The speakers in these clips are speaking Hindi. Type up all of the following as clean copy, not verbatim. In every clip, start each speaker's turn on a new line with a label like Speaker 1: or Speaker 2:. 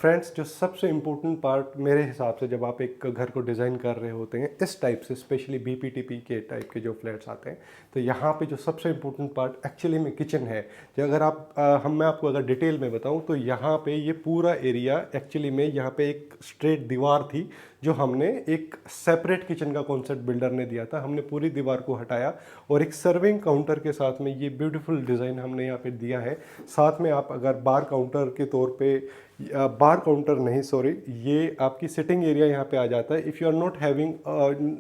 Speaker 1: फ्रेंड्स, जो सबसे इम्पोर्टेंट पार्ट मेरे हिसाब से जब आप एक घर को डिज़ाइन कर रहे होते हैं इस टाइप से, स्पेशली बीपीटीपी के टाइप के जो फ्लैट्स आते हैं, तो यहाँ पे जो सबसे इम्पोर्टेंट पार्ट एक्चुअली में किचन है। जो अगर मैं आपको अगर डिटेल में बताऊँ तो यहाँ पे ये पूरा एरिया एक्चुअली में यहाँ पे एक स्ट्रेट दीवार थी जो हमने एक सेपरेट किचन का कॉन्सेप्ट बिल्डर ने दिया था। हमने पूरी दीवार को हटाया और एक सर्विंग काउंटर के साथ में ये ब्यूटीफुल डिज़ाइन हमने यहाँ पे दिया है। साथ में आप अगर बार काउंटर के तौर पे, बार काउंटर नहीं सॉरी, ये आपकी सिटिंग एरिया यहाँ पे आ जाता है। If you are not having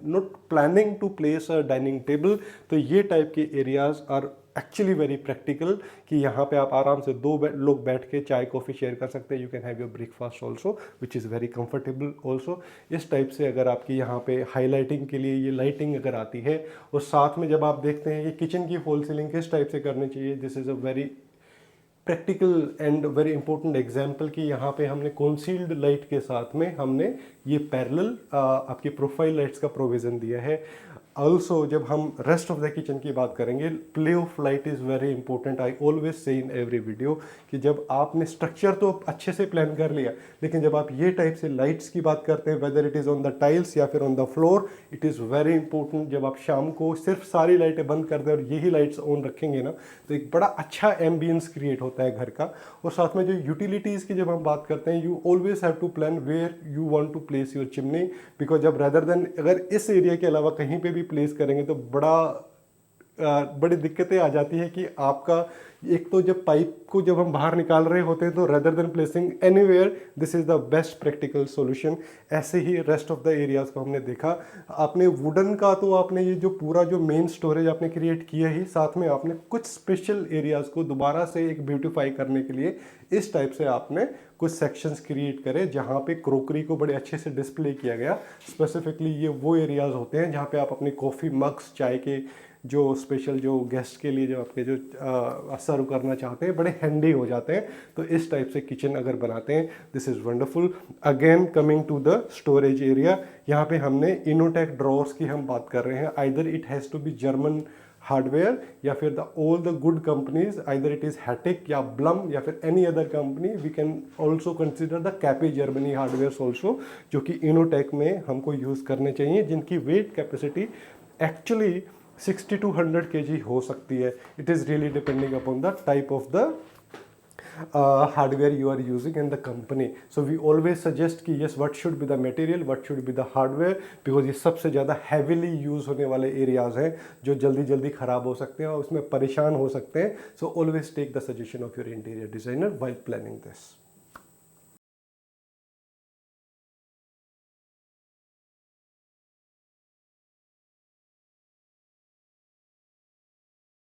Speaker 1: not planning to place a dining table, तो ये टाइप के areas are actually very practical कि यहाँ पे आप आराम से लोग बैठ के चाय कॉफ़ी शेयर कर सकते हैं। You can have your breakfast also which is very comfortable also. इस टाइप से अगर आपकी यहाँ पे हाईलाइटिंग के लिए ये लाइटिंग अगर आती है, और साथ में जब आप देखते हैं कि किचन की फॉल सीलिंग किस टाइप से करनी चाहिए, this is a very practical and very important example कि यहाँ पे हमने कॉन्सील्ड लाइट के साथ में हमने ये पैरेलल आपकी प्रोफाइल लाइट्स का प्रोविज़न दिया है। ऑल्सो जब हम रेस्ट ऑफ द किचन की बात करेंगे, play of light is very important. I always say in every video कि जब आपने स्ट्रक्चर तो अच्छे से प्लान कर लिया, लेकिन जब आप ये टाइप से लाइट्स की बात करते हैं, whether it is on the tiles या फिर on the floor, it is very important. जब आप शाम को सिर्फ सारी लाइटें बंद कर दें और यही लाइट्स ऑन रखेंगे ना, तो एक बड़ा अच्छा एम्बियंस क्रिएट होता है घर का। और साथ में जो यूटिलिटीज़ की जब हम बात करते हैं, you always have to plan where you want to place your chimney, because जब रेदर देन अगर इस एरिया के अलावा कहीं पे भी प्लेस करेंगे तो बड़ी दिक्कतें आ जाती है कि आपका एक तो जब पाइप को जब हम बाहर निकाल रहे होते हैं तो rather than placing anywhere, this is the best practical solution. ऐसे ही रेस्ट ऑफ द एरियाज़ को हमने देखा। आपने वुडन का तो आपने ये जो पूरा जो मेन स्टोरेज आपने क्रिएट किया ही, साथ में आपने कुछ स्पेशल एरियाज़ को दोबारा से एक ब्यूटीफाई करने के लिए इस टाइप से आपने कुछ सेक्शंस क्रिएट करे जहाँ पे क्रोकरी को बड़े अच्छे से डिस्प्ले किया गया। स्पेसिफिकली ये वो एरियाज़ होते हैं जहाँ पे आप अपनी कॉफ़ी मग्स, चाय के जो स्पेशल जो गेस्ट के लिए जो आपके जो सर्व करना चाहते हैं, बड़े हैंडी हो जाते हैं। तो इस टाइप से किचन अगर बनाते हैं, this is wonderful. Again coming to the storage area, यहाँ पे हमने इनोटेक ड्रॉर्स की हम बात कर रहे हैं। Either it has to be German hardware या फिर the all the good companies, either it is Hettich या ब्लम या फिर any other company. We can also consider the कैपी जर्मनी हार्डवेयर ऑल्सो, जो कि इनोटेक में हमको यूज़ करने चाहिए, जिनकी weight capacity actually 60 to 100 kg हो सकती है। It is really depending upon the type of the hardware you are using in the company. So we always suggest कि yes, what should be the material, what should be the hardware, because ये सबसे ज़्यादा heavily use होने वाले areas हैं जो जल्दी जल्दी ख़राब हो सकते हैं और उसमें परेशान हो सकते हैं. So always take the suggestion of your interior designer while planning this.